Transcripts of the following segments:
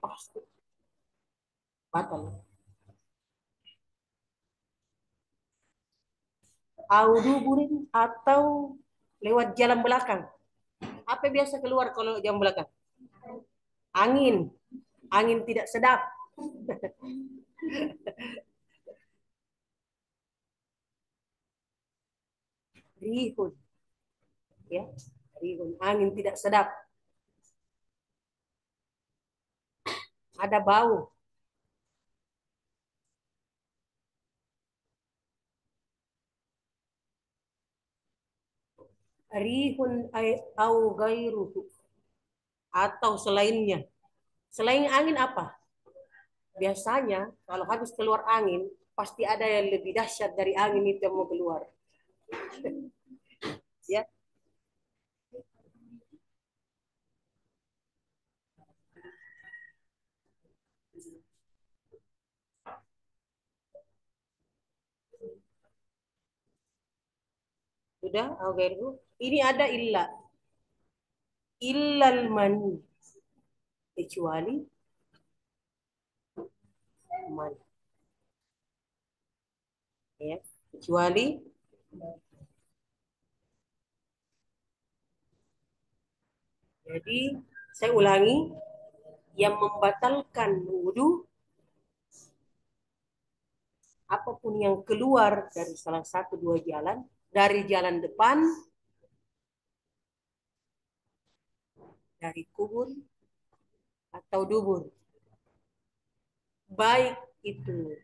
pasti batal. Auduburin atau lewat jalan belakang. Apa biasa keluar kalau jalan belakang? Angin, angin tidak sedap. Rihun, ya, rihun, angin tidak sedap. Ada bau. Rihun au gairuhu atau selainnya. Selain angin apa? Biasanya kalau habis keluar angin, pasti ada yang lebih dahsyat dari angin itu yang mau keluar. Ya, sudah, au gairuhu. Ini ada illal mani, kecuali mani, ya. Kecuali, jadi saya ulangi, yang membatalkan wudhu apapun yang keluar dari salah satu dua jalan, dari jalan depan, dari kubur atau dubur, baik itu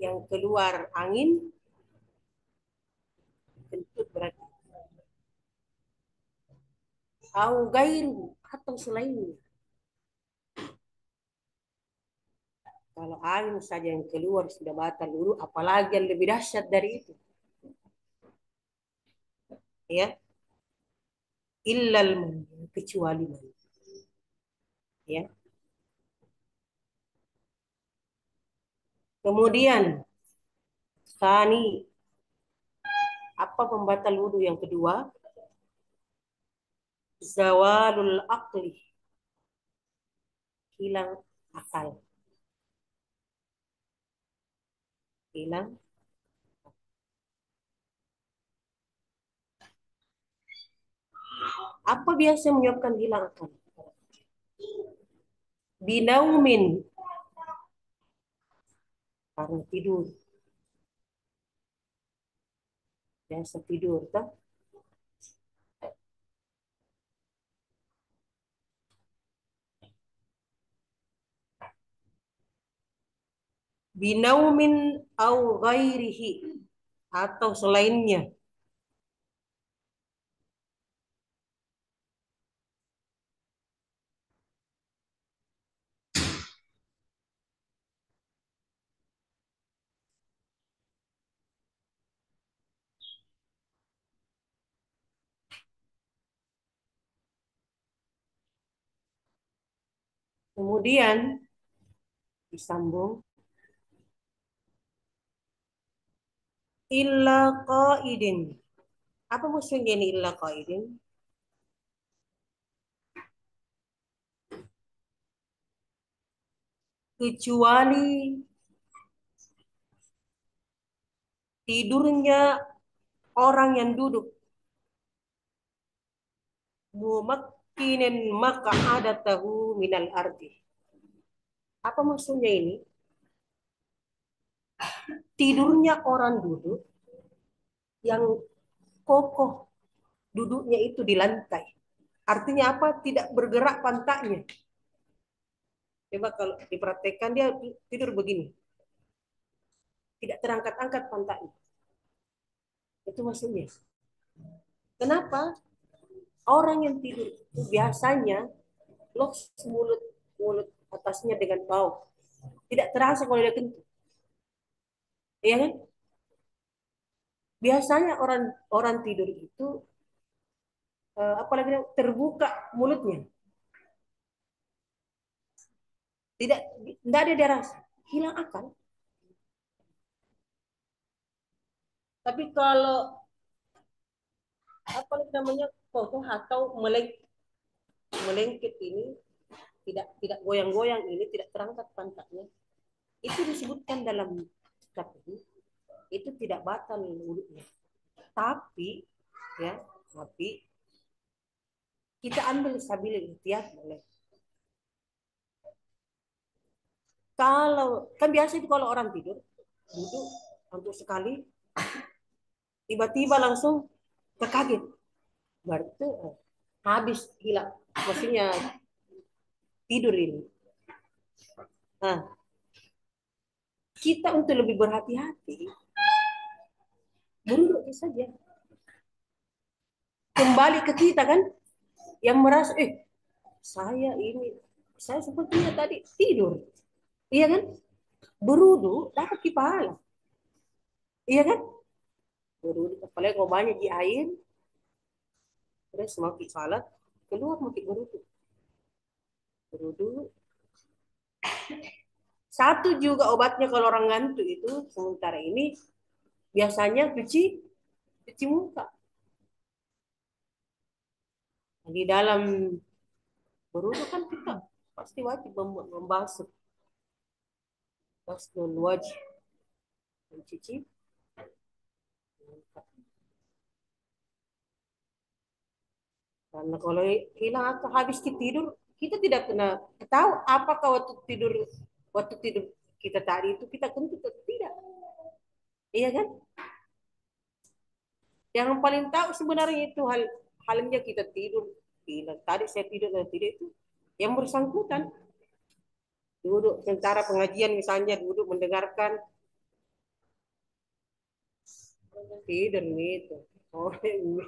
yang keluar angin, kentut berarti, au gairu atau selainnya. Kalau angin saja yang keluar sudah batal dulu, apalagi yang lebih dahsyat dari itu, ya. Illal mani, kecuali mani, ya. Kemudian sani, apa pembatal wudhu yang kedua? Zawalul aqli, hilang akal, hilang. Apa biasa menyebabkan hilang akal? Binaumin, karena tidur, biasa tidur toh. Binaumin au ghairihi atau selainnya. Kemudian disambung illa qaidin. Apa maksudnya ini illa qaidin? Kecuali tidurnya orang yang duduk, mumakkinin maka ada tahu minal ardi. Apa maksudnya ini? Tidurnya orang duduk yang kokoh, duduknya itu di lantai. Artinya apa? Tidak bergerak pantatnya. Coba kalau dipraktekkan dia tidur begini, tidak terangkat-angkat pantatnya. Itu maksudnya. Kenapa? Orang yang tidur itu biasanya lock mulut mulut atasnya dengan bau. Tidak terasa kalau dia kentut. Iya kan? Biasanya orang orang tidur itu apalagi terbuka mulutnya. Tidak ada dia rasa hilang akal. Tapi kalau apa namanya kokoh atau melengkit ini, tidak goyang-goyang ini, tidak terangkat pantatnya, itu disebutkan dalam kitab ini, itu tidak batal wudhunya. Tapi ya, tapi kita ambil sambil ikhtiar boleh. Kalau kan biasa itu kalau orang tidur duduk untuk sekali, tiba-tiba langsung terkaget, berarti habis gila, maksudnya tidur ini. Nah, kita untuk lebih berhati-hati, duduk saja. Kembali ke kita kan, yang merasa, saya ini, saya sepertinya tadi tidur. Iya kan? Berudu, dapat pahala. Iya kan? Berudu, apalagi kalau banyak di air, terus makin salat, keluar makin berudu. Berudu. Satu juga obatnya kalau orang ngantuk itu, sementara ini, biasanya cuci muka. Di dalam berudu kan kita pasti wajib membasuh dan wajib mencuci muka. Karena kalau hilang atau habis kita tidur, kita tidak pernah tahu apakah waktu tidur kita tadi itu kita kentut atau tidak. Iya kan? Yang paling tahu sebenarnya itu halnya kita tidur. Gila, tadi saya tidur dan tidak itu yang bersangkutan. Duduk sementara pengajian misalnya duduk mendengarkan tidur gitu. Oh, ini.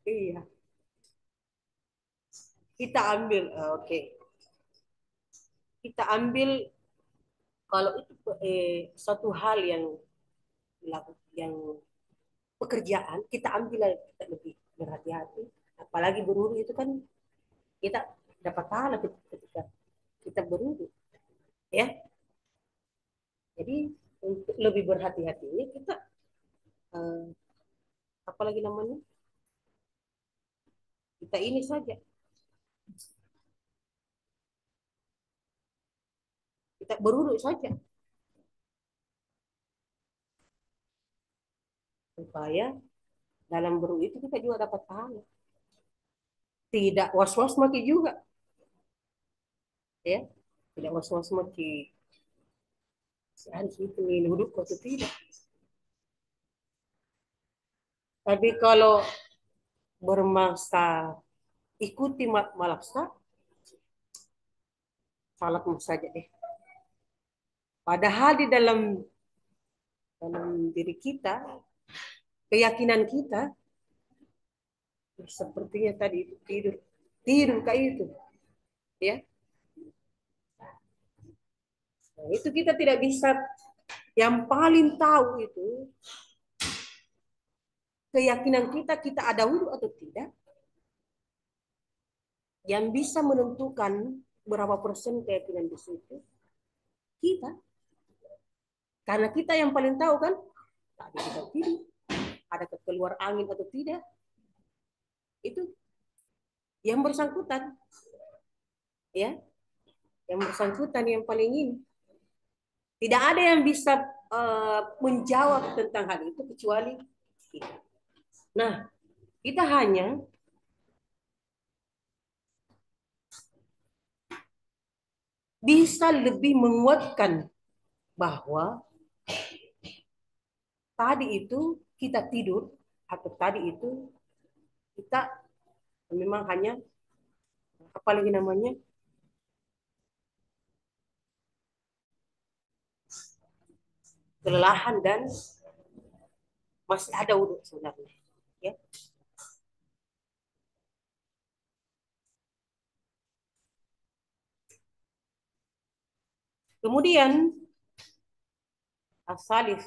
Iya, kita ambil, oke. Kita ambil kalau itu satu hal yang yang pekerjaan, kita ambil kita lebih berhati-hati. Apalagi berwudu itu kan kita dapat pahala ketika kita berwudu, ya. Jadi untuk lebih berhati-hati ini kita eh, apalagi namanya, kita ini saja, kita berwudu saja supaya dalam berwudu itu kita juga dapat pahala. Tidak was-was maki juga, ya. Tidak was-was maki harus itu ini duduk atau tidak. Tapi kalau bermasa ikuti malaksa, salat saja deh. Padahal di dalam diri kita, keyakinan kita, sepertinya tadi itu tidur, tidur kayak itu, ya. Nah, itu kita tidak bisa. Yang paling tahu itu keyakinan kita, kita ada wudhu atau tidak. Yang bisa menentukan berapa persen keyakinan di situ kita, karena kita yang paling tahu kan, tadi kita tidur, ada keluar angin atau tidak, itu yang bersangkutan, ya, yang bersangkutan yang paling ini. Tidak ada yang bisa menjawab tentang hal itu kecuali kita. Nah, kita hanya bisa lebih menguatkan bahwa tadi itu kita tidur atau tadi itu kita memang hanya apalagi namanya kelelahan dan masih ada wudhu sebenarnya, ya. Kemudian asalis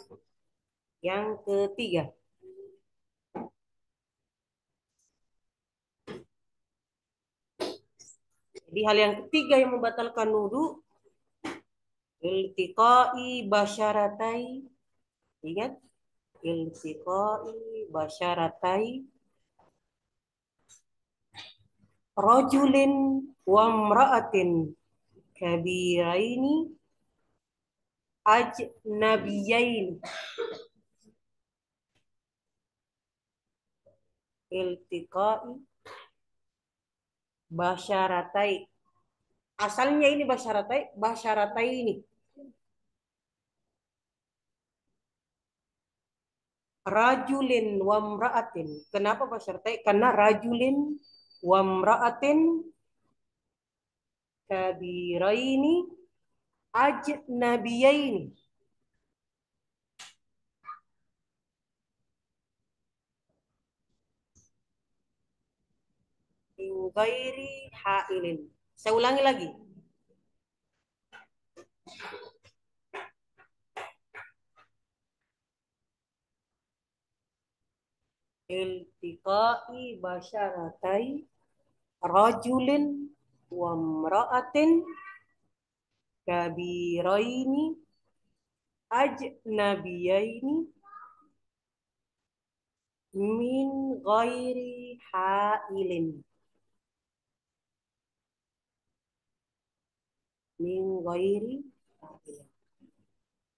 yang ketiga. Jadi hal yang ketiga yang membatalkan wudhu, iltiqai basyaratai. Ingat, iltiqai basyaratai rajulin wa mra'atin kabiraini ajnabiyain iltiqai basyaratai. Asalnya ini basyaratai, basyaratai ini. Rajulin wa mra'atin. Kenapa basyaratai? Karena rajulin wa mra'atin kabiraini ajnabiyaini. Min ghairi ha'ilin. Saya ulangi lagi. Iltiqai basyaratai rajulin wa mra'atin kabiraini ajnabiyaini min ghairi ha'ilin. Min ghairi ha'ilin.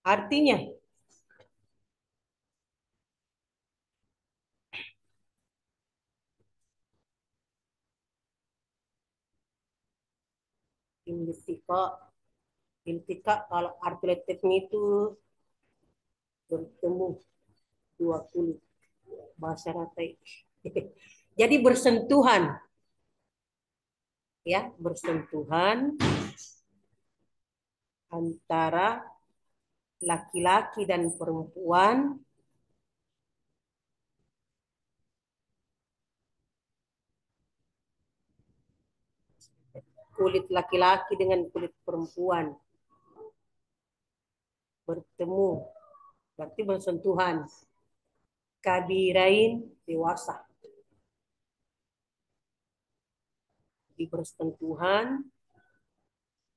Artinya, iltika, iltika kalau arti letaknya itu bertemu dua kulit bahasa ratai. Jadi bersentuhan, ya, bersentuhan antara laki-laki dan perempuan kulit laki-laki dengan kulit perempuan bertemu, berarti bersentuhan. Kabirain dewasa, di bersentuhan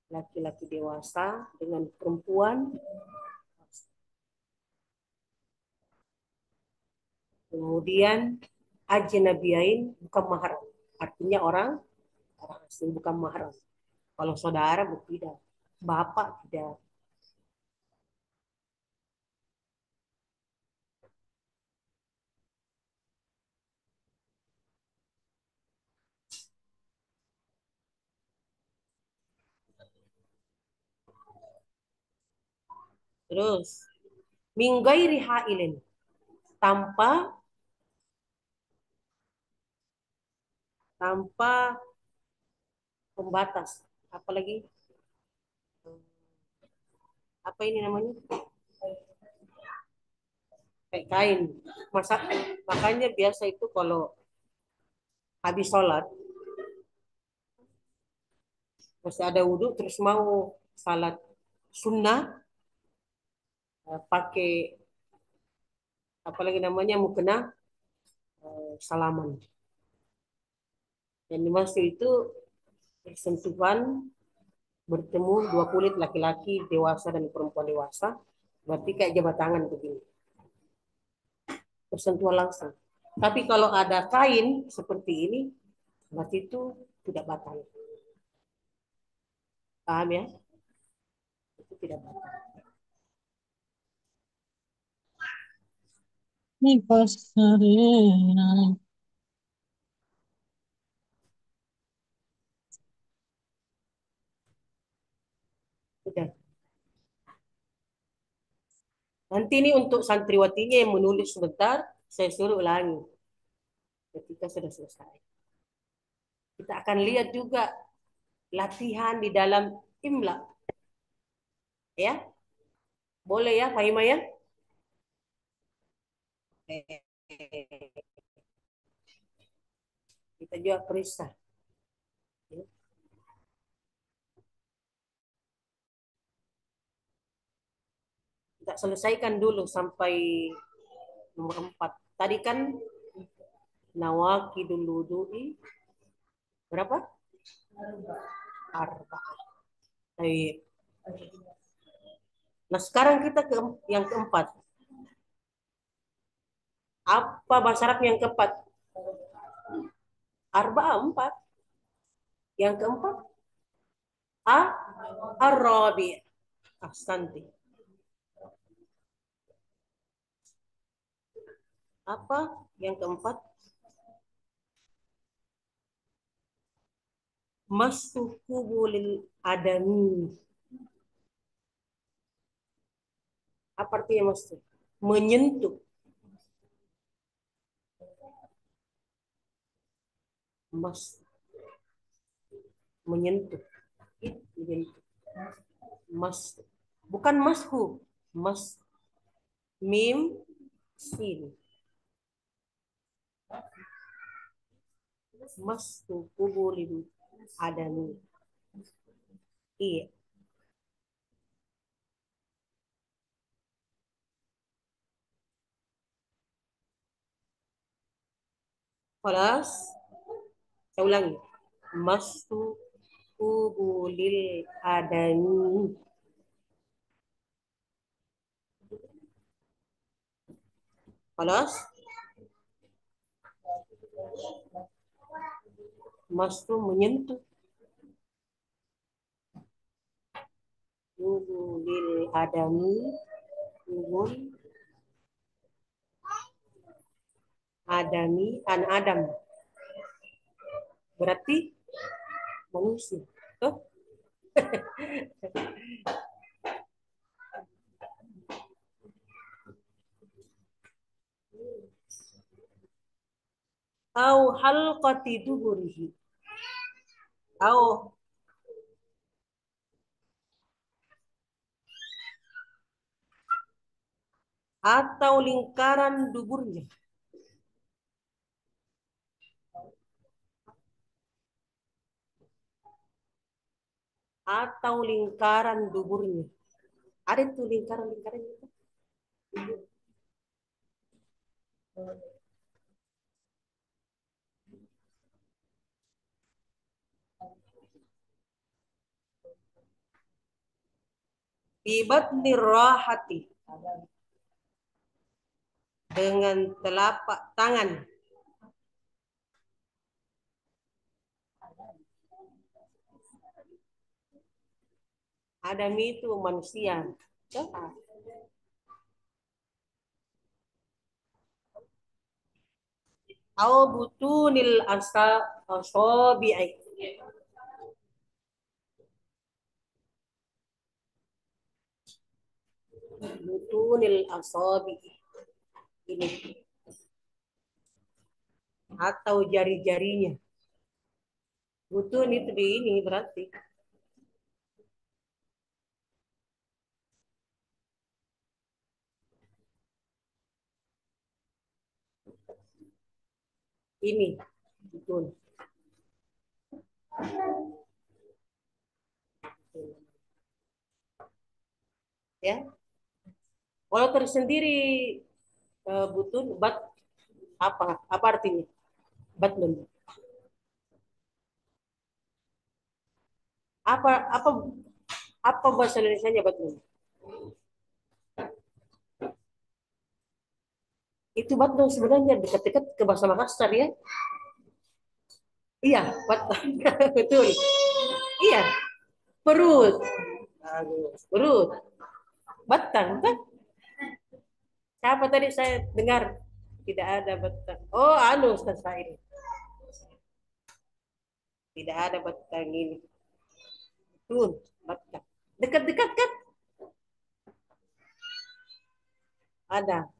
laki-laki dewasa dengan perempuan, kemudian ajnabiyain bukan mahram, artinya orang orang asing bukan mahram. Kalau saudara tidak, bapak tidak. Terus minggairi hailin, tanpa tanpa pembatas. Apalagi apa ini namanya? Kayak kain. Masa makanya biasa itu kalau habis sholat masih ada wudhu terus mau salat sunnah, pakai apalagi namanya mukena, salaman. Dan masih itu sentuhan bertemu dua kulit laki-laki dewasa dan perempuan dewasa, berarti kayak jabat tangan begini, bersentuhan langsung. Tapi kalau ada kain seperti ini, berarti itu tidak batal. Paham ya? Itu tidak batal. Ni pasarena. Sudah. Nanti ini untuk santriwatinya yang menulis sebentar, saya suruh ulangi ketika sudah selesai. Kita akan lihat juga latihan di dalam imla. Ya, boleh ya, Fahima ya? Kita juga periksa. Kita selesaikan dulu sampai nomor 4. Tadi kan nawakidul wudu'i berapa? Arba. Baik. Nah, sekarang kita ke yang keempat. Apa bahasa Arab yang keempat? Arba 4. Yang keempat, A. Ar-Rabi'. Ahsanti. Apa yang keempat? Masukubulil adami. Apa artinya masuk? Menyentuh. Mas, menyentuh. Menyentuh. Mas, bukan mashu. Mas, mim, sin. Masukubulil adami. Iya. Kelas, saya ulangi. Masukubulil adami. Kelas, masuk menyentuh. Kubulil adami. Kubul adami, an Adam. Berarti manusia. Tuh. Au halqati duburihi. Au atau lingkaran duburnya. Atau lingkaran duburnya. Ada tuh lingkaran-lingkaran itu. Bibatni rahati. Dengan telapak tangan. Adam itu manusia. Coba. Au butunil asabi'i. Butunil asabi'i. Ini. Atau jari-jarinya. Butun itu di ini berarti. Ini. Butun. Ya. Kalau tersendiri butun, apa artinya? Batun. Apa apa apa bahasa Indonesianya batun? Itu batun sebenarnya dekat-dekat ke bahasa Makassar ya. Iya, batun. Betul. Iya, perut. Bagus. Perut. Batang kan? Siapa tadi saya dengar tidak ada batang. Oh, anu Ustaz ini. Tidak ada batang ini. Betul, batang. Dekat-dekat kan? Ada.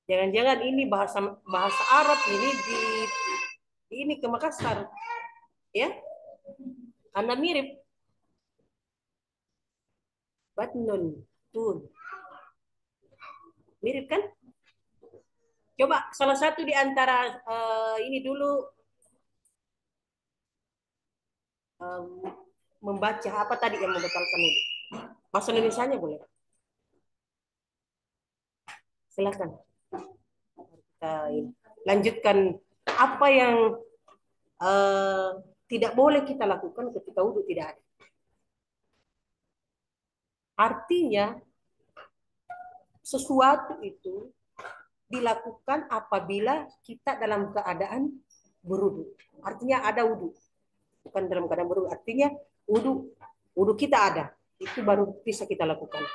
Jangan-jangan ini bahasa bahasa Arab ini di ini ke Makassar, ya? Karena mirip batnun, tun. Mirip kan? Coba salah satu di antara ini dulu em, membaca apa tadi yang membatalkan itu? Bahasa Indonesianya boleh? Silakan. Kita lanjutkan apa yang eh, tidak boleh kita lakukan ketika wudhu tidak ada. Artinya sesuatu itu dilakukan apabila kita dalam keadaan berwudhu. Artinya ada wudhu. bukan dalam keadaan berwudu. Artinya wudu wudu kita ada. Itu baru bisa kita lakukan.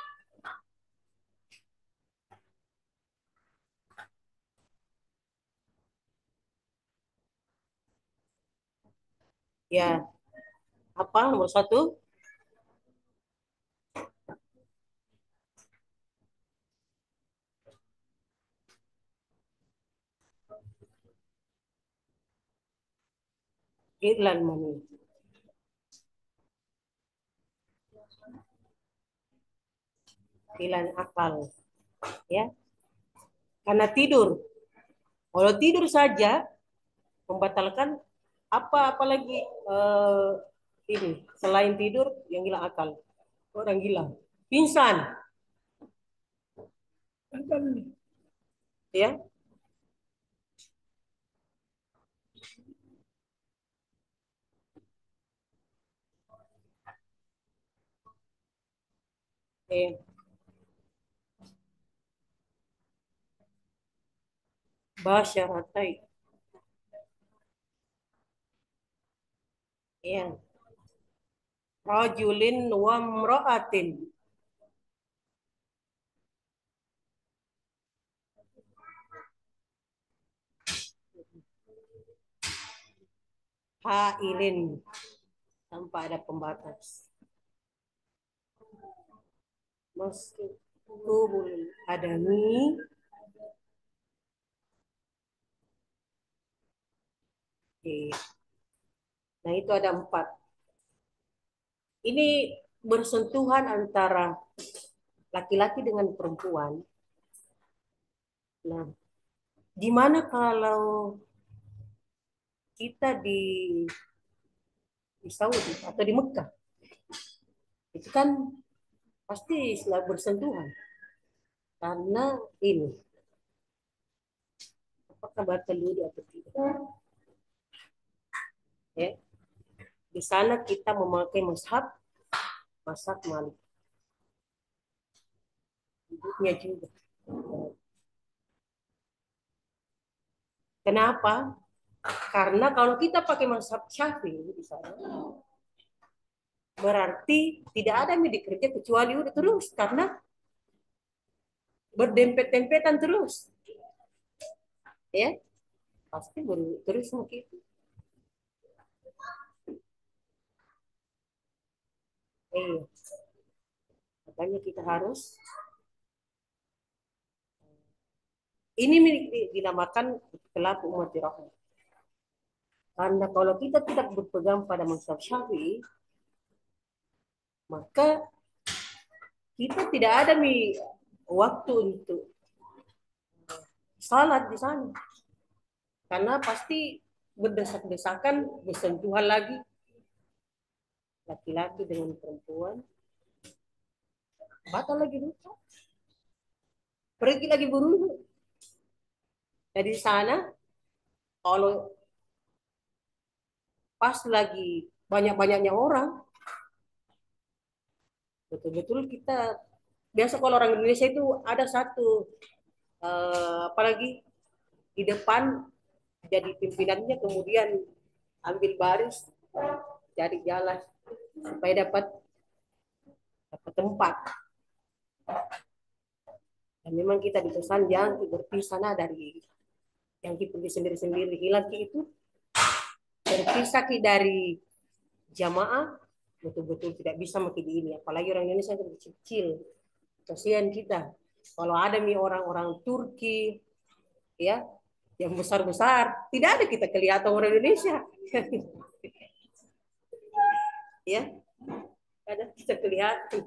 Ya, apa nomor satu? Irlan mani. Hilang akal. Ya, karena tidur. Kalau tidur saja membatalkan apa apalagi ini selain tidur yang hilang akal. Orang gila. Pingsan. Ya, eh, basyaratai. Ya, rajulin wa mra'atin. Hailin tanpa ada pembatas. Masuk tubuh adami. Eh, nah itu ada empat. Ini bersentuhan antara laki-laki dengan perempuan. Nah, gimana kalau kita di Saudi atau di Mekah? Itu kan pasti selalu bersentuhan. Karena ini, apakah batal wudhu atau tidak? Ya, di sana kita memakai masak Malik. Hidupnya juga. Kenapa? Karena kalau kita pakai mazhab Syafi'i di sana, berarti tidak ada yang dikerja kecuali udah terus karena berdempet-dempetan terus, ya pasti terus begitu. Eh, makanya kita harus ini dinamakan ikhtilaf umat rahmah. Karena kalau kita tidak berpegang pada mazhab Syafi'i, maka kita tidak ada waktu untuk salat di sana. Karena pasti berdesak-desakan, bersentuhan lagi laki-laki dengan perempuan, batal lagi dosa. Pergi lagi berwudu. Dari sana, kalau pas lagi banyak-banyaknya orang, betul-betul kita biasa kalau orang Indonesia itu ada satu apalagi di depan jadi pimpinannya kemudian ambil baris cari jalan supaya dapat tempat. Dan memang kita dipesan jangan berpisah dari yang kita pergi sendiri-sendiri. Hilang itu berpisah dari jamaah betul-betul tidak bisa makin di ini. Apalagi orang Indonesia yang kecil. Kasihan kita. Kalau ada orang-orang Turki, ya, yang besar-besar, tidak ada kita kelihatan orang Indonesia. Ya, ada kita kelihatan.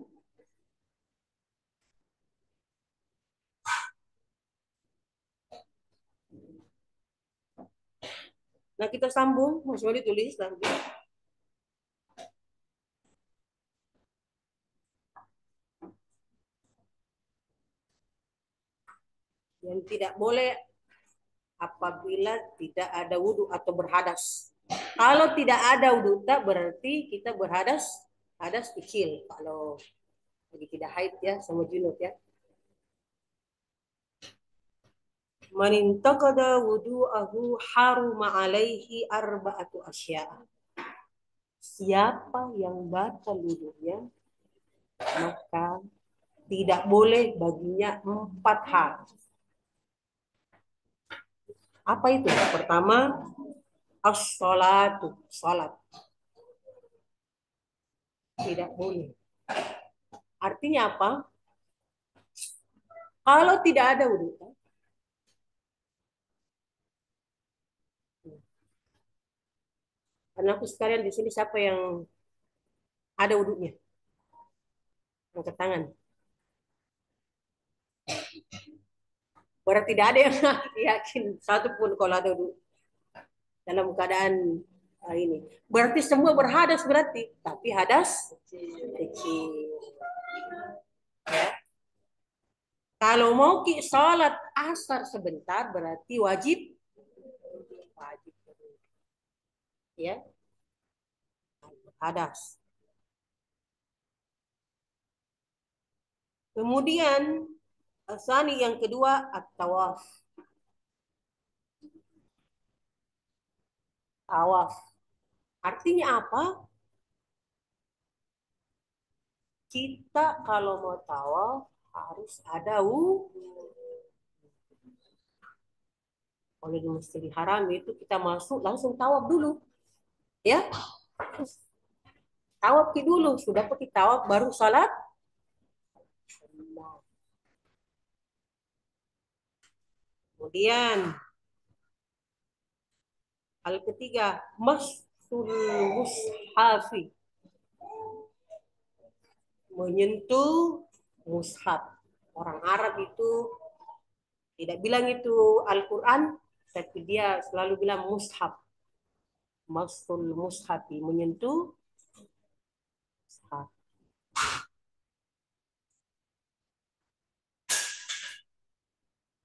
Nah, kita sambung, Mas Wali tulis lagi. Yang tidak boleh apabila tidak ada wudhu atau berhadas. Kalau tidak ada wudhu, berarti kita hadas kecil. Kalau lagi tidak haid ya, sama junub ya. Man intaqada wudu'ahu haruma alaihi arba'atu asya'a. Siapa yang batal wudhunya, maka tidak boleh baginya 4 hal. Apa itu? Pertama, as-sholatu, salat. Tidak boleh. Artinya apa? Kalau tidak ada wudhu, karena aku sekalian di sini siapa yang ada wudhunya? Angkat tangan. Berarti tidak ada yang yakin satu pun kalau ada wudhu dalam keadaan ini. Berarti semua berhadas berarti, tapi hadas kecil. Ya. Kalau mau salat asar sebentar berarti wajib wajib ya hadas. Kemudian asani yang kedua at-tawaf. Tawaf. Artinya apa? Kita kalau mau tawaf harus ada kalau di Masjidil Haram itu kita masuk langsung tawaf dulu, ya. Tawaf dulu, sudah pergi tawaf baru salat. Kemudian hal ketiga, masul mushafi, menyentuh mushaf. Orang Arab itu tidak bilang itu Al-Quran, tapi dia selalu bilang mushaf. Masul mushafi, menyentuh mushaf.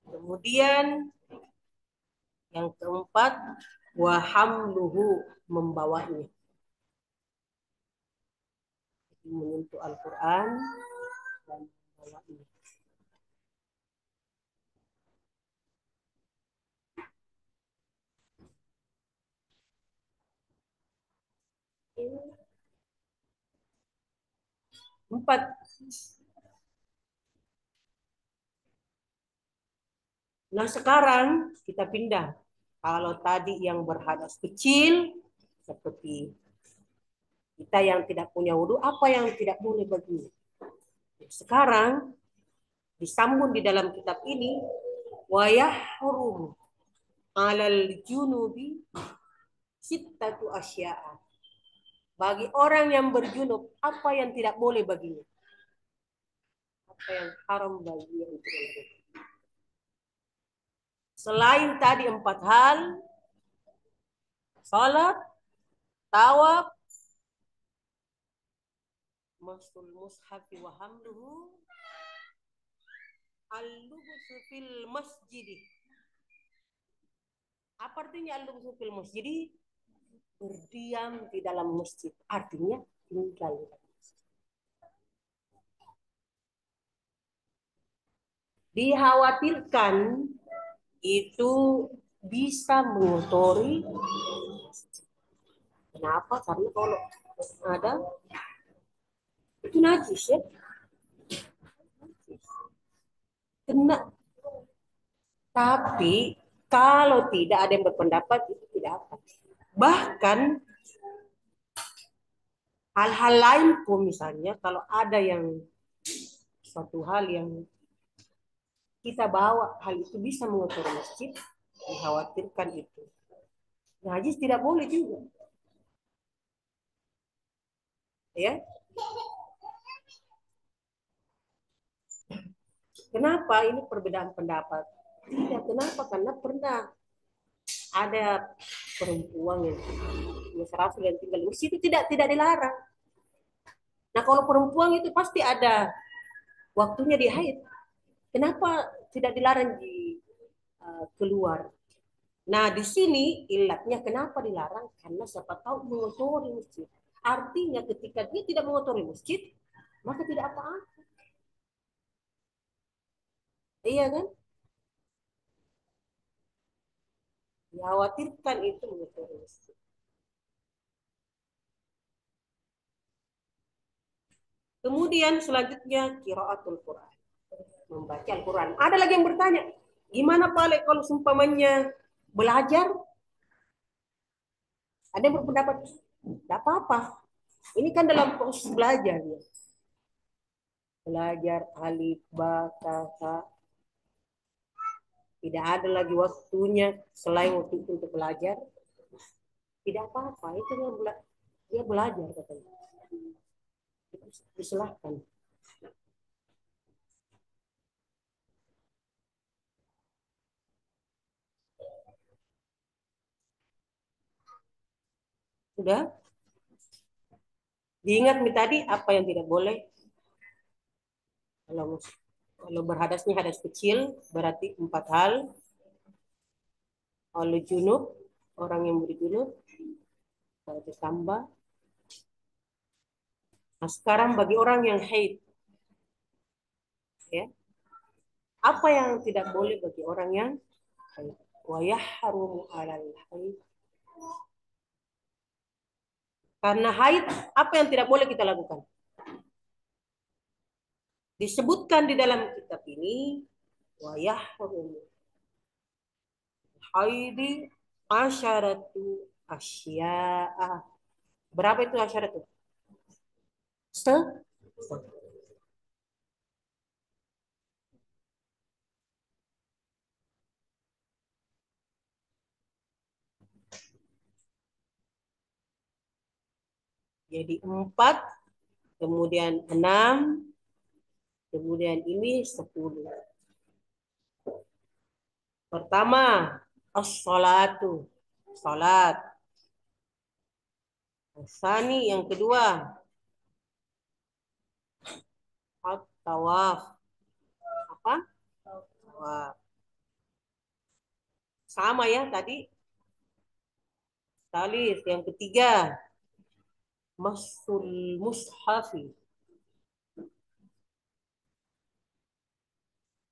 Kemudian yang keempat, wahamluhu, membawanya. Menyentuh Al-Quran dan membawanya. Empat. Nah sekarang kita pindah. Kalau tadi yang berhadas kecil, seperti kita yang tidak punya wudhu, apa yang tidak boleh baginya? Sekarang disambung di dalam kitab ini, wa yahrum 'alal junubi sittatu asya'a. Bagi orang yang berjunub, apa yang tidak boleh baginya? Apa yang haram baginya itu? Selain tadi 4 hal, salat, tawaf, masul mushafi wa hamluhu, al-lubsu fil masjid. Apa artinya al-lubsu fil masjid? Berdiam di dalam masjid. Artinya tinggal. Dikhawatirkan itu bisa mengotori. Kenapa? Karena kalau ada itu najis ya. Kena. Tapi kalau tidak ada yang berpendapat itu tidak apa. Bahkan hal-hal lain pun misalnya kalau ada yang suatu hal yang kita bawa hal itu bisa mengotori masjid, dikhawatirkan itu. Najis tidak boleh juga. Ya. Kenapa ini perbedaan pendapat? Tidak, kenapa? Karena pernah ada perempuan yang serasa yang tinggal di masjid itu tidak dilarang. Nah kalau perempuan itu pasti ada waktunya di haid. Kenapa tidak dilarang di keluar? Nah di sini ilatnya kenapa dilarang? Karena siapa tahu mengotori masjid. Artinya ketika dia tidak mengotori masjid, maka tidak apa-apa. Iya kan? Dikhawatirkan itu mengotori masjid. Kemudian selanjutnya qiraatul Quran, membaca Al-Quran. Ada lagi yang bertanya, gimana Pak kalau seumpamanya belajar? Ada yang berpendapat, tidak apa-apa. Ini kan dalam proses belajar ya. Belajar alif, ba, ta, ta. Tidak ada lagi waktunya selain waktu itu untuk belajar. Tidak apa-apa, itu dia belajar katanya. Disilahkan. Sudah? Diingat nih tadi apa yang tidak boleh. Kalau kalau berhadasnya hadas kecil berarti 4 hal. Kalau junub, orang yang berjunub berarti tambah. Nah, sekarang bagi orang yang haid, ya, apa yang tidak boleh bagi orang yang haid? Wa yahrumu 'alal haid. Karena haid, apa yang tidak boleh kita lakukan? Disebutkan di dalam kitab ini, wa yahrumu haidi asyaratu asya'a. Berapa itu asyaratu? Se? Jadi 4, kemudian 6, kemudian ini 10. Pertama, as-salatu. Salat. Sani yang kedua, at-tawaf. Apa? Tawaf. Sama ya tadi. Talis yang ketiga, masul mushafi.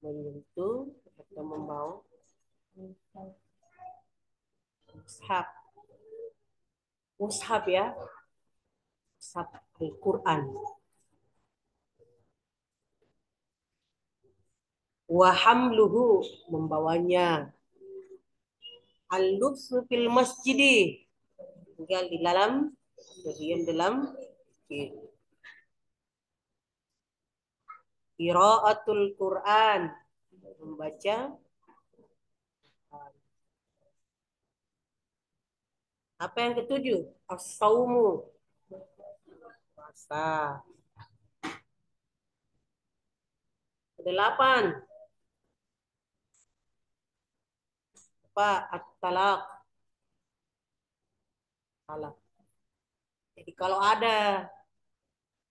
Menyentuh atau membawa mushaf. Mushaf ya. Mushaf Al-Quran. Wahamluhu, membawanya. Al-lubsu fil masjidi, tinggal di dalam, bagian dalam. Qiraatul Quran, membaca. Apa yang ketujuh? As-saumu, puasa. Kedelapan, apa? At-talaq, talak. Jadi kalau ada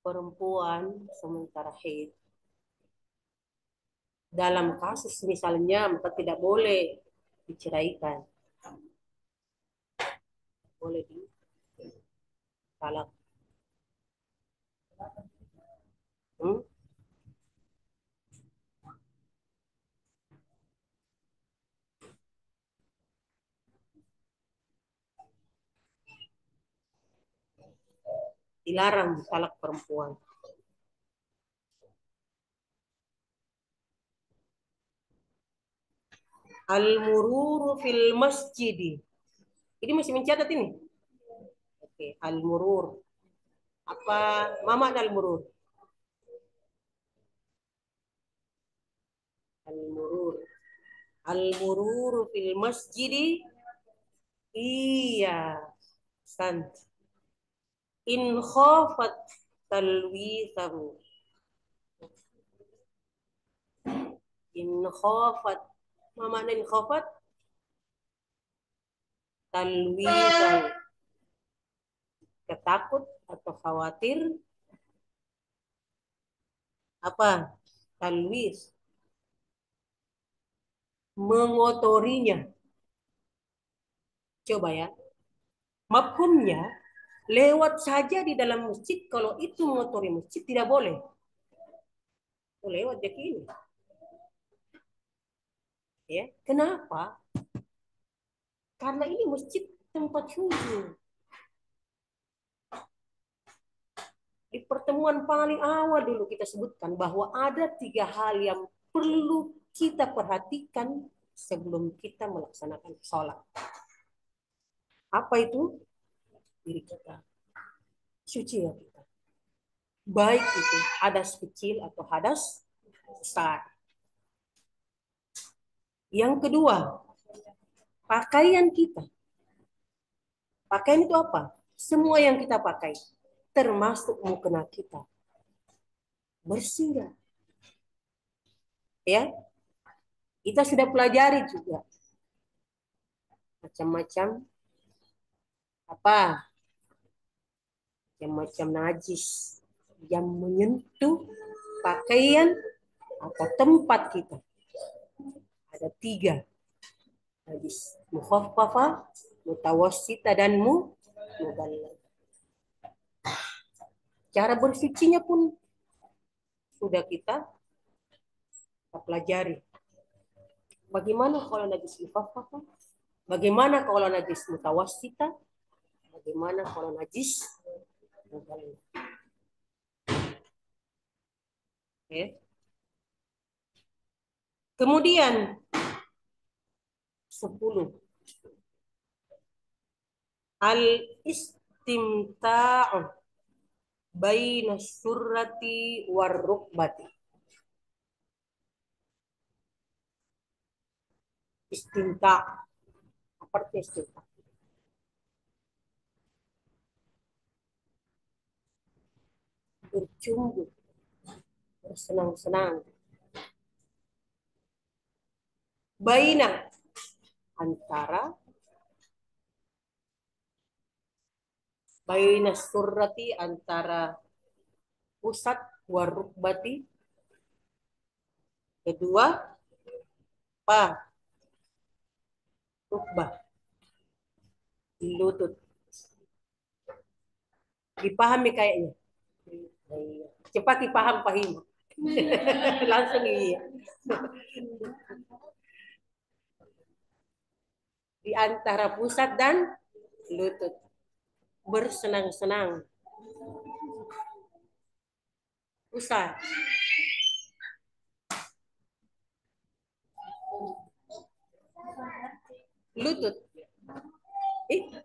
perempuan sementara haid, dalam kasus misalnya, maka tidak boleh diceraikan. Boleh ditalak. Hmm? Dilarang ditalak perempuan. Al-mururu fil masjidi. Ini masih mencatat ini. Oke, al-murur. Apa mama al-murur? Al-murur. Al-mururu fil masjidi. Iya. Sant. In khafat talwithahu. In khafat. Mama in khafat talwithahu. Ketakut atau khawatir. Apa? Talwis. Mengotorinya. Coba ya. Mafhumnya, lewat saja di dalam masjid, kalau itu mengotori masjid tidak boleh. Lewat jadi ini. Ya, kenapa? Karena ini masjid tempat suci. pertemuan paling awal dulu kita sebutkan bahwa ada 3 hal yang perlu kita perhatikan sebelum kita melaksanakan sholat. Apa itu? Diri kita. Suci ya kita. Baik itu hadas kecil atau hadas besar. Yang kedua, pakaian kita. Pakaian itu apa? Semua yang kita pakai, termasuk mukena kita. Bersih ya. Ya, kita sudah pelajari juga macam-macam apa, macam-macam najis yang menyentuh pakaian atau tempat kita. Ada 3 najis: mukhaffafah, mutawassita, dan mughalladh. Cara bersucinya pun sudah kita pelajari. Bagaimana kalau najis mukhaffafah? Bagaimana kalau najis mutawassita? Bagaimana kalau najis mughalladh? Okay. Kemudian 10. Al-istimta'u baina surrati war rukbati. Istimta. Apa arti istimta? Bercumbu, bersenang-senang. Baina, antara. Baina surrati, antara pusat, war rukbati. Kedua, apa? Rukbah, lutut. Dipahami kayaknya. Cepat dipaham Fahim. Langsung iya. Di antara pusat dan lutut. Bersenang-senang. Pusat. Lutut.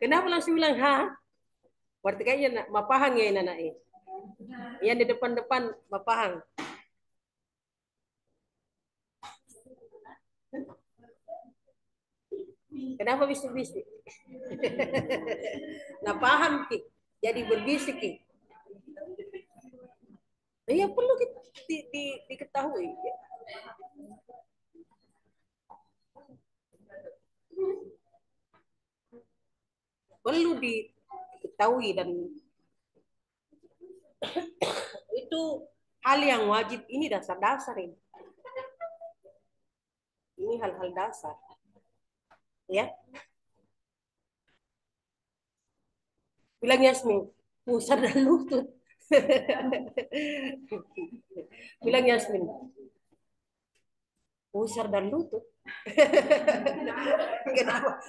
Kenapa langsung bilang ha? Berarti kayaknya mapahang ya anak ini. Yang di depan-depan mapahang. Kenapa bisik-bisik? Nah paham ki. Jadi berbisik ki. Ya perlu diketahui. Perlu diketahui dan itu hal yang wajib. Ini dasar-dasar ini. Ini hal-hal dasar. Ya. Bilang Yasmin, pusar dan lutut. Bilang Yasmin, pusar dan lutut. Kenapa?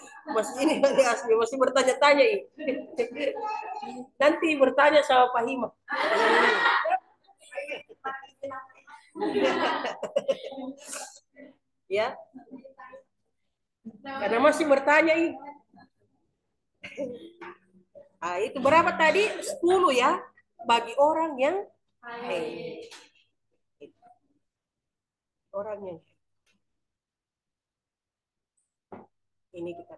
Ini Yasmin masih bertanya-tanya ini. Nanti bertanya sama Pak Hima. Ya. Karena masih bertanya ini. Nah, itu berapa tadi? 10 ya. Bagi orang yang orang yang ini kita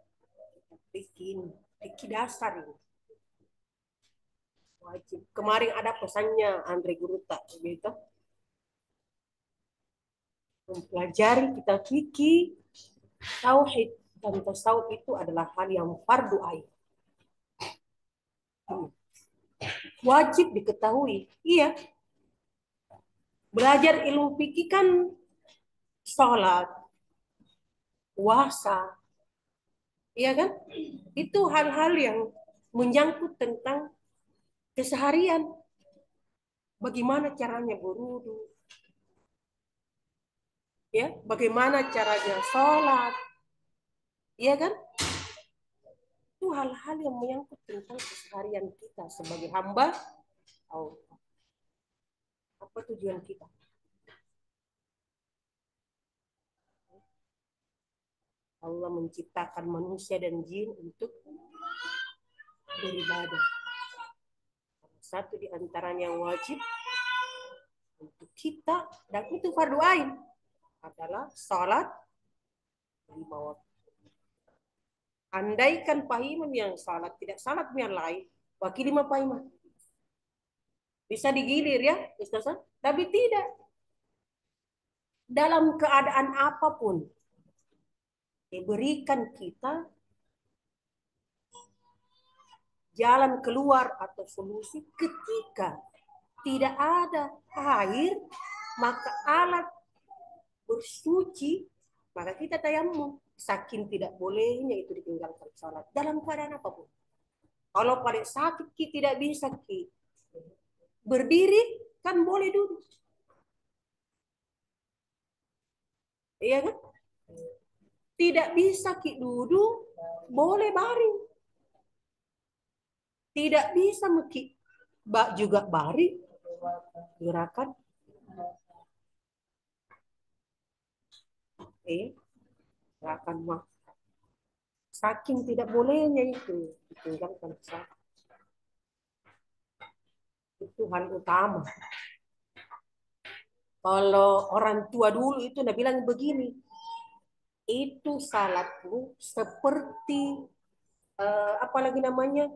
bikin dasar ini. Wajib. Kemarin ada pesannya Andre Guruta gitu. Mempelajari kita fikih tauhid, dan tasawuf itu adalah hal yang fardu ain. Wajib diketahui. Iya. Belajar ilmu fikih kan sholat, puasa, iya kan? Itu hal-hal yang menyangkut tentang keseharian. Bagaimana caranya berwudu, ya? Bagaimana caranya sholat, iya kan? Itu hal-hal yang menyangkut tentang keseharian kita sebagai hamba Allah. Apa tujuan kita? Allah menciptakan manusia dan jin untuk beribadah. Satu di antaranya yang wajib untuk kita dan itu fardu ain adalah salat lima waktu. Andaikan pahimam yang salat tidak salat yang lain, bagi lima pahimam bisa digilir ya, Ustaz. Tapi tidak dalam keadaan apapun diberikan kita jalan keluar atau solusi ketika tidak ada air, maka alat bersuci, maka kita tayamum. Saking tidak bolehnya itu ditinggalkan salat dalam keadaan apapun. Kalau pada sakit kita tidak bisa kita berdiri, kan boleh duduk. Iya kan? Tidak bisa kita duduk, boleh baring. Tidak bisa juga baring, gerakan. Gerakan mah. Saking tidak bolehnya itu ditinggalkan salat. Itu hal utama. Kalau orang tua dulu itu udah bilang begini, itu salatmu seperti apalagi namanya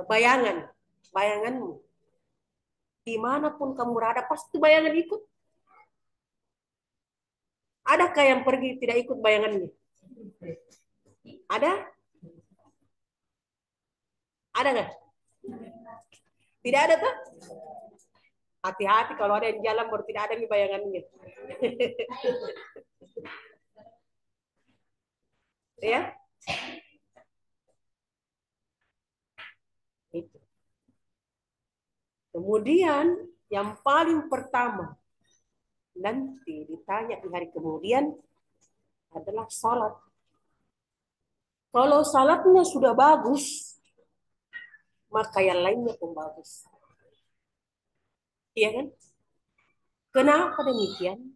bayangan, bayanganmu. Dimanapun kamu berada, pasti bayangan ikut. Adakah yang pergi tidak ikut bayangannya? Ada? Ada nggak? Tidak ada tuh? Hati-hati kalau ada yang jalan baru tidak ada nih bayangannya. Ya, itu. Kemudian yang paling pertama nanti ditanya di hari kemudian adalah salat. Kalau salatnya sudah bagus, maka yang lainnya pun bagus. Iya kan? Kenapa demikian?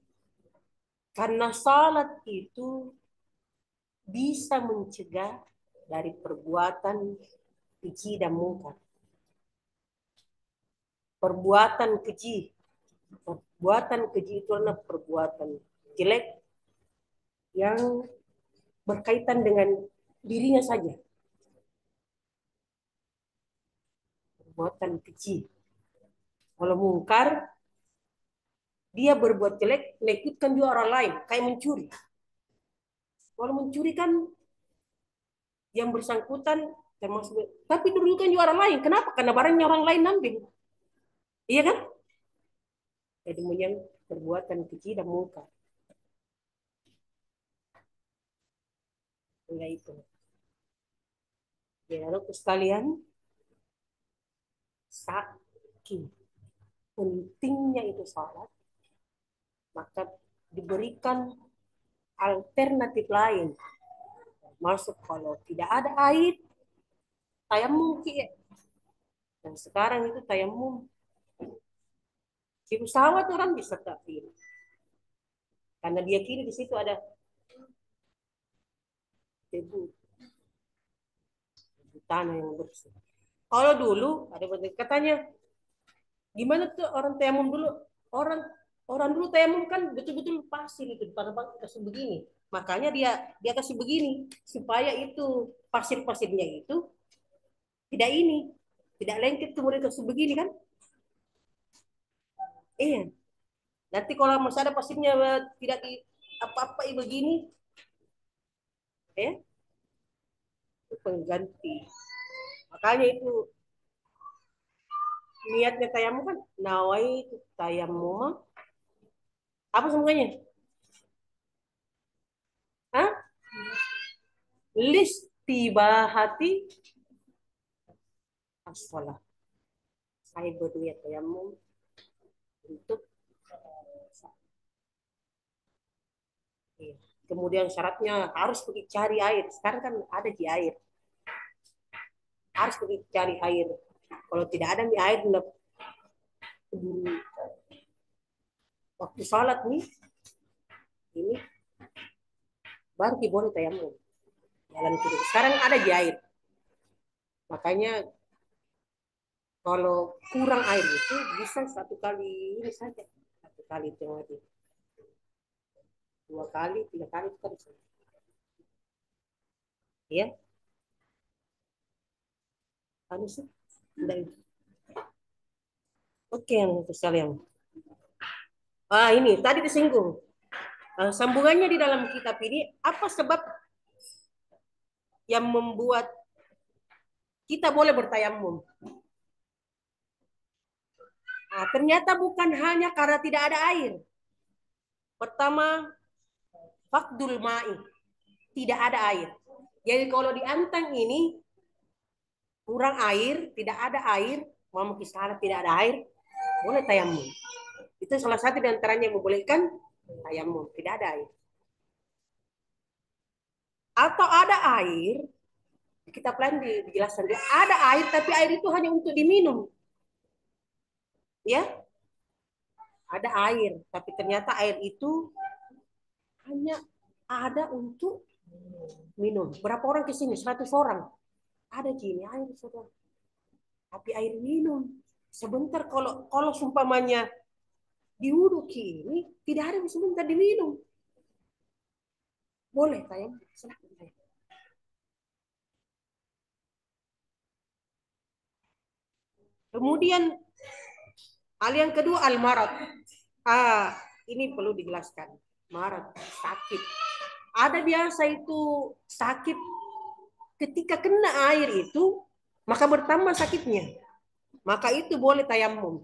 Karena salat itu bisa mencegah dari perbuatan keji dan mungkar. Perbuatan keji. Perbuatan keji itu adalah perbuatan jelek yang berkaitan dengan dirinya saja. Perbuatan keji. Kalau mungkar, dia berbuat jelek, mengikutkan juga orang lain, kayak mencuri. Kalau mencuri kan yang bersangkutan termasuk, tapi dirugikan juga orang lain. Kenapa? Karena barangnya orang lain ambil. Iya kan? Jadi yang perbuatan keji dan mungkar. Enggak itu. Ya, lalu sekalian, saking pentingnya itu salat, maka diberikan alternatif lain. Masuk kalau tidak ada air, tayamum. Dan sekarang itu tayamum. Di pesawat orang bisa tapi karena dia kiri di situ ada debu, tanah yang bersih. Kalau dulu ada katanya gimana tuh orang tayamum dulu? Orang orang dulu tayamum kan betul-betul pasir itu di depan kasih begini. Makanya dia dia kasih begini supaya itu pasir-pasirnya itu tidak ini, tidak lengket kemudian kasih begini kan? Iya. Nanti kalau masih ada pasirnya tidak di apa-apa begini, ya itu pengganti. Makanya itu niatnya tayamum kan nawaitu tayamum apa semuanya? Hah? Listibahati as-shalah. Saya berniat tayamum untuk ya. Kemudian syaratnya harus pergi cari air. Sekarang kan ada di air. Harus pergi cari air. Kalau tidak ada di air, keburu waktu sholat nih, ini baru boleh tayamum. Jalan kiri. Sekarang ada di air. Makanya kalau kurang air itu bisa satu kali ini saja. Satu kali itu lagi. Dua kali, tiga kali itu kan bisa. Ya, harus. Oke, yang itu sekalian. Ini tadi disinggung. Sambungannya di dalam kitab ini, apa sebab yang membuat kita boleh bertayamum? Ternyata bukan hanya karena tidak ada air. Pertama, fakdul ma'i, tidak ada air. Jadi kalau di Antang ini kurang air, tidak ada air, mau kisah tidak ada air, boleh tayamum. Itu salah satu di antaranya yang membolehkan tayamum, tidak ada air. Atau ada air, kita plan dijelaskan dia ada air, tapi air itu hanya untuk diminum, ya ada air, tapi ternyata air itu hanya ada untuk minum. Berapa orang ke sini? 100 orang. Ada gini air, saudara. Tapi air minum. Sebentar kalau kalau sumpamanya diuduk ini tidak ada sebentar diminum. Boleh tayang? Silahkan. Kemudian hal yang kedua al-marad. Ini perlu dijelaskan. Marad, sakit. Ada biasa itu sakit ketika kena air itu maka bertambah sakitnya. Maka itu boleh tayamum.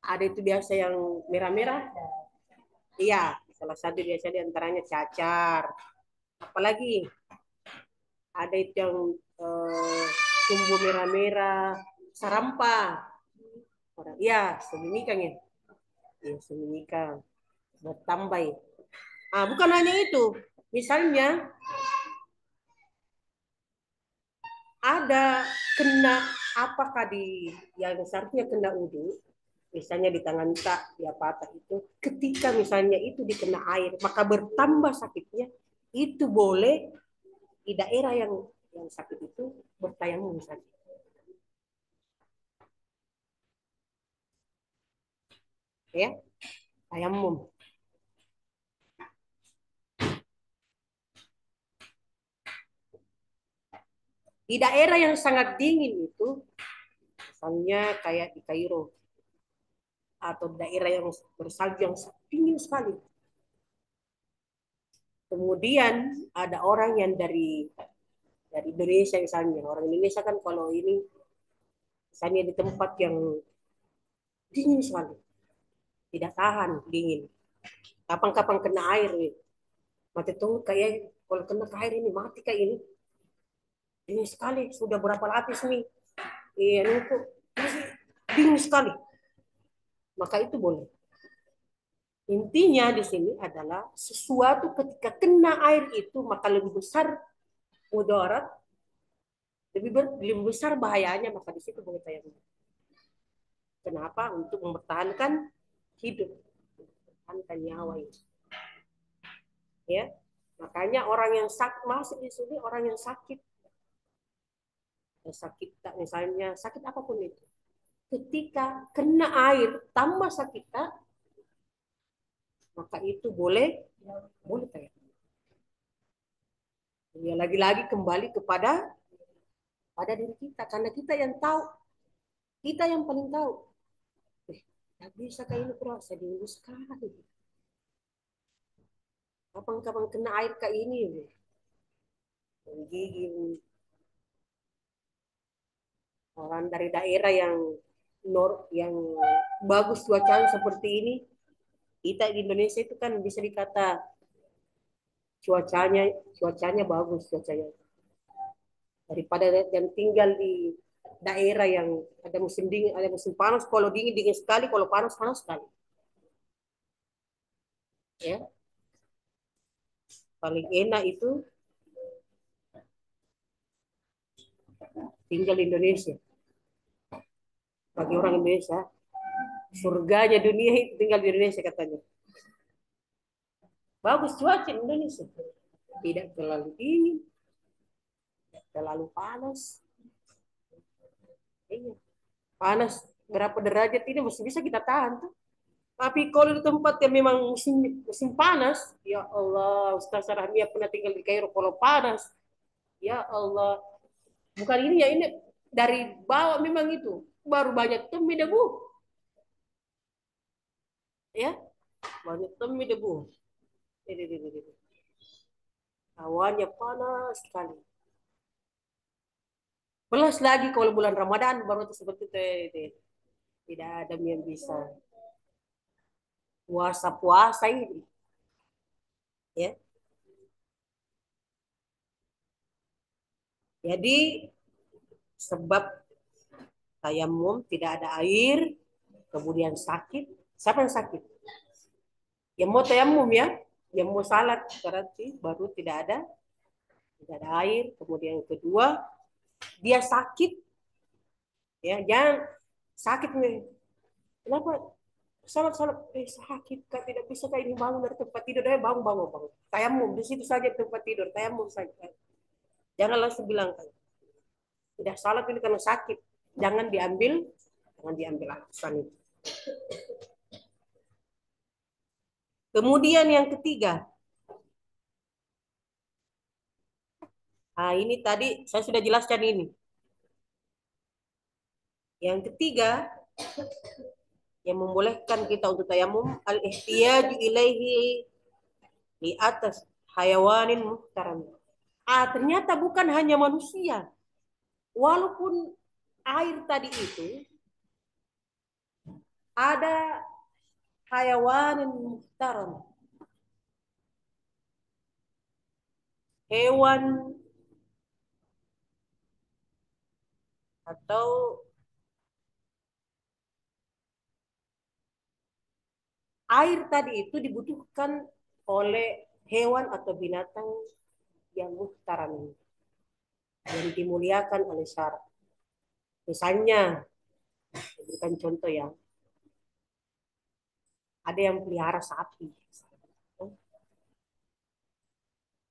Ada itu biasa yang merah-merah. Iya, salah satu biasa diantaranya cacar. Apalagi ada itu yang tumbuh merah-merah, sarampa. Iya, seminikan ya. Iya, seminikan. Bertambah. Bukan hanya itu. Misalnya ada kena apakah di yang seharusnya kena udu, misalnya di tangan tak dia patah itu, ketika misalnya itu dikena air maka bertambah sakitnya, itu boleh di daerah yang sakit itu bertayamum saja, ya tayamum. Di daerah yang sangat dingin itu, misalnya kayak di Kairo atau daerah yang bersalju yang dingin sekali. Kemudian ada orang yang dari Indonesia misalnya, orang Indonesia kan kalau ini misalnya di tempat yang dingin sekali, tidak tahan dingin. Kapan-kapan kena air, mati tuh kayak kalau kena air ini mati kayak ini. Dingin sekali, sudah berapa lapis nih? Iya, itu masih dingin sekali. Maka itu boleh. Intinya di sini adalah sesuatu ketika kena air itu maka lebih besar mudarat, lebih besar bahayanya, maka di situ boleh tayamum. Kenapa? Untuk mempertahankan hidup, mempertahankan nyawa ini. Ya, makanya orang yang sakit masuk di sini, orang yang sakit, misalnya sakit apapun itu, ketika kena air tambah sakit, maka itu boleh boleh kayak. Ya lagi-lagi kembali pada diri kita, karena kita yang tahu, kita yang paling tahu. Tak bisa kayak ini kurasa dingin sekali. Kapan-kapan kena air kayak ini, gigi orang dari daerah yang bagus cuacanya seperti ini. Kita di Indonesia itu kan bisa dikata cuacanya cuacanya bagus cuacanya, daripada yang tinggal di daerah yang ada musim dingin, ada musim panas. Kalau dingin dingin sekali, kalau panas panas sekali. Ya, paling enak itu tinggal di Indonesia bagi orang Indonesia. Surganya dunia itu tinggal di Indonesia katanya. Bagus cuaca di Indonesia. Tidak terlalu dingin, tidak terlalu panas. Iya. Panas berapa derajat ini masih bisa kita tahan tuh. Tapi kalau di tempat yang memang musim musim panas, ya Allah, Ustaz Rahmia pernah tinggal di Kairo kalau panas. Ya Allah, bukan ini ya ini dari bawah memang itu baru banyak temui debu, ya banyak temui debu. Ini. Awannya panas sekali. Plus lagi kalau bulan Ramadan baru itu seperti itu. Tidak ada yang bisa puasa-puasa ini, ya. Jadi sebab tayamum tidak ada air, kemudian sakit. Siapa yang sakit? Yang mau tayamum ya, yang mau salat berarti baru tidak ada air. Kemudian yang kedua dia sakit, ya jangan sakit nih. Kenapa salat salat sakit kak tidak bisa kayak ini bangun dari tempat tidur deh bangun tayamum di situ saja tempat tidur tayamum saja. Jangan langsung bilang kan tidak salat ini karena sakit. Jangan diambil alasan itu. Kemudian yang ketiga, nah ini tadi saya sudah jelaskan ini. Yang ketiga yang membolehkan kita untuk tayamum al-ihtiyaju ilaihi di atas hayawanin muhtaram. Ternyata bukan hanya manusia. Walaupun air tadi itu ada hayawanin muhtaram. Hewan atau air tadi itu dibutuhkan oleh hewan atau binatang yang muhtaram, yang dimuliakan oleh syara. Misalnya, berikan contoh ya, ada yang pelihara sapi.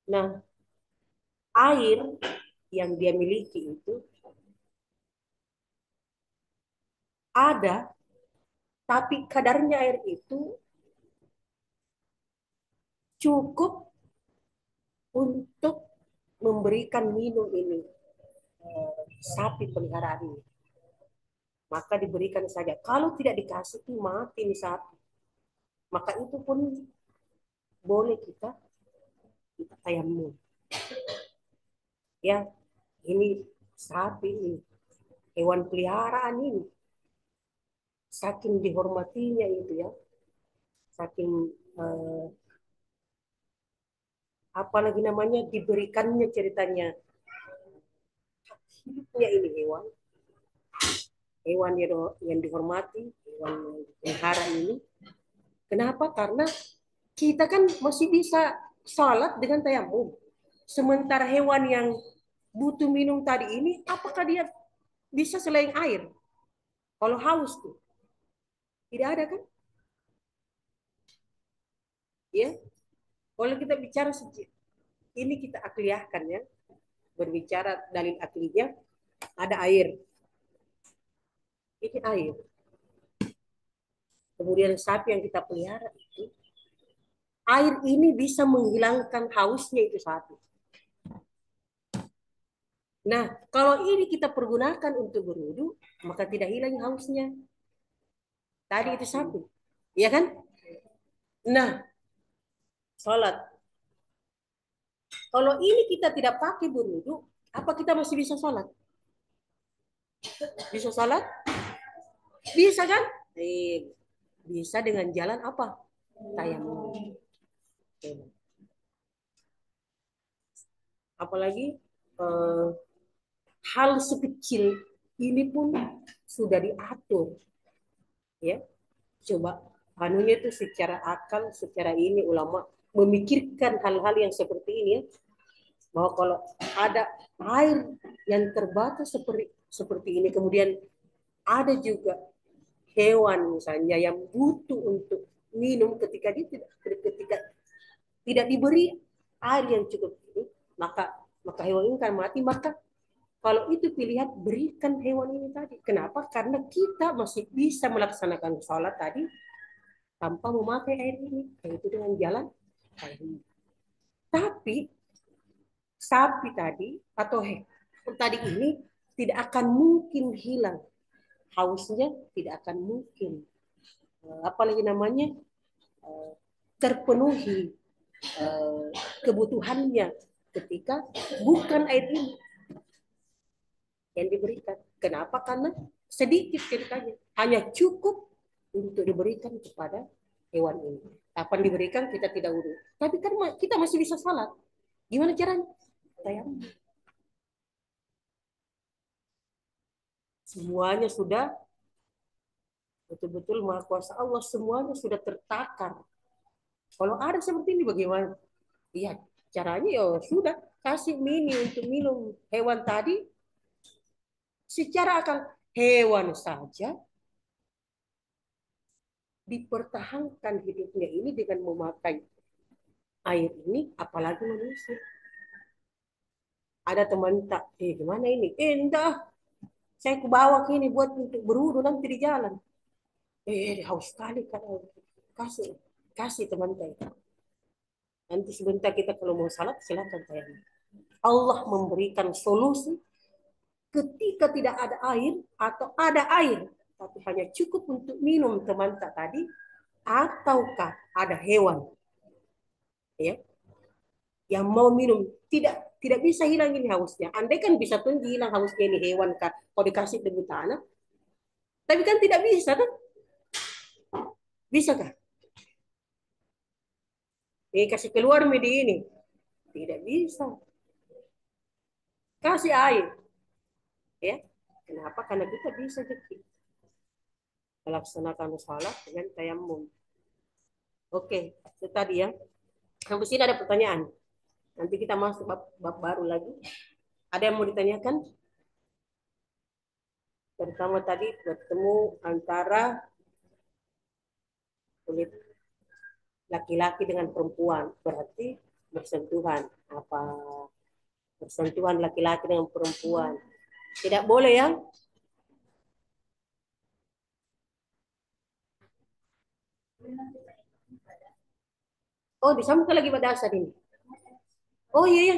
Nah, air yang dia miliki itu ada, tapi kadarnya air itu cukup untuk memberikan minum ini sapi peliharaan ini. Maka diberikan saja. Kalau tidak dikasih itu mati nih sapi. Maka itu pun boleh kita tayamum. Ya, ini sapi ini, hewan peliharaan ini, saking dihormatinya itu ya, saking apalagi namanya diberikannya ceritanya hidupnya ini hewan yang dihormati, hewan yang dipelihara ini. Kenapa? Karena kita kan masih bisa sholat dengan tayamum. Sementara hewan yang butuh minum tadi ini, apakah dia bisa selain air? Kalau haus tuh, tidak ada kan? Ya, kalau kita bicara ini kita akliyahkan ya, berbicara dalil aklinya, ada air. Ini air. Kemudian sapi yang kita pelihara itu, air ini bisa menghilangkan hausnya itu sapi. Nah, kalau ini kita pergunakan untuk berwudu, maka tidak hilang hausnya. Tadi itu sapi. Iya kan? Nah, sholat. Kalau ini kita tidak pakai berwudu, apa kita masih bisa sholat? Bisa sholat? Bisa kan? Bisa dengan jalan apa? Tayamum. Apalagi eh, hal sekecil ini pun sudah diatur, ya. Coba anunya itu secara akal, secara ini ulama memikirkan hal-hal yang seperti ini ya, bahwa kalau ada air yang terbatas seperti ini, kemudian ada juga hewan misalnya yang butuh untuk minum ketika tidak diberi air yang cukup ini, maka maka hewan ini akan mati. Maka kalau itu pilihan, berikan hewan ini tadi. Kenapa? Karena kita masih bisa melaksanakan sholat tadi tanpa memakai air ini, yaitu dengan jalan air ini. Tapi sapi tadi atau tadi ini tidak akan mungkin hilang hausnya, tidak akan mungkin apalagi namanya eh, terpenuhi eh, kebutuhannya ketika bukan air ini yang diberikan. Kenapa? Karena sedikit ceritanya, hanya cukup untuk diberikan kepada hewan ini. Kapan diberikan kita tidak urus. Tapi kan kita masih bisa salat. Gimana caranya? Tayamum. Semuanya sudah betul-betul maha kuasa Allah, semuanya sudah tertakar. Kalau ada seperti ini bagaimana? Iya, caranya ya sudah kasih mini untuk minum hewan tadi secara akal. Hewan saja dipertahankan hidupnya ini dengan memakai air ini, apalagi manusia. Ada teman tak, gimana ini? Enggak, saya ke bawah ini buat untuk berwudu nanti di jalan. Haus sekali kan. Kasih, kasih teman saya. Nanti sebentar kita kalau mau salat silakan saya. Allah memberikan solusi ketika tidak ada air atau ada air tapi hanya cukup untuk minum teman tak tadi, ataukah ada hewan ya yang mau minum, tidak bisa hilangin hausnya. Andai kan bisa tuh hilang hausnya ini hewan kah kalau dikasih tebu tanah, tapi kan tidak bisa kan? Bisa kah? Ini kasih keluar medi ini, tidak bisa. Kasih air ya. Kenapa? Karena kita bisa jadi melaksanakan salat dengan tayamum. Oke, itu tadi ya. Habis ini ada pertanyaan. Nanti kita masuk bab baru lagi. Ada yang mau ditanyakan? Pertama tadi bertemu antara kulit laki-laki dengan perempuan, berarti bersentuhan. Apa bersentuhan laki-laki dengan perempuan? Tidak boleh ya? Oh, disambung lagi pada dasar ini. Oh iya ya.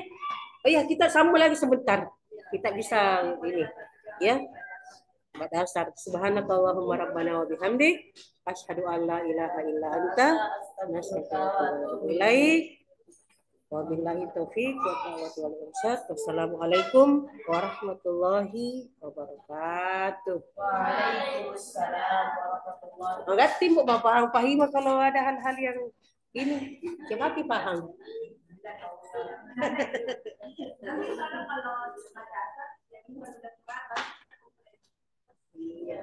Oh iya, kita sambung lagi sebentar. Kita bisa ini ya. Pada dasar subhanakallahumma rabbana wa bihamdik asyhadu an la ilaha illa anta nastaghfiruka wa atubu ilaik. Wabillahi taufiq wal irsyad. Wassalamualaikum warahmatullahi wabarakatuh. Waalaikumsalam warahmatullahi wabarakatuh. Enggak timbuk Bapak Ang Pahima kalau ada hal-hal yang ini cepat dipaham. Iya.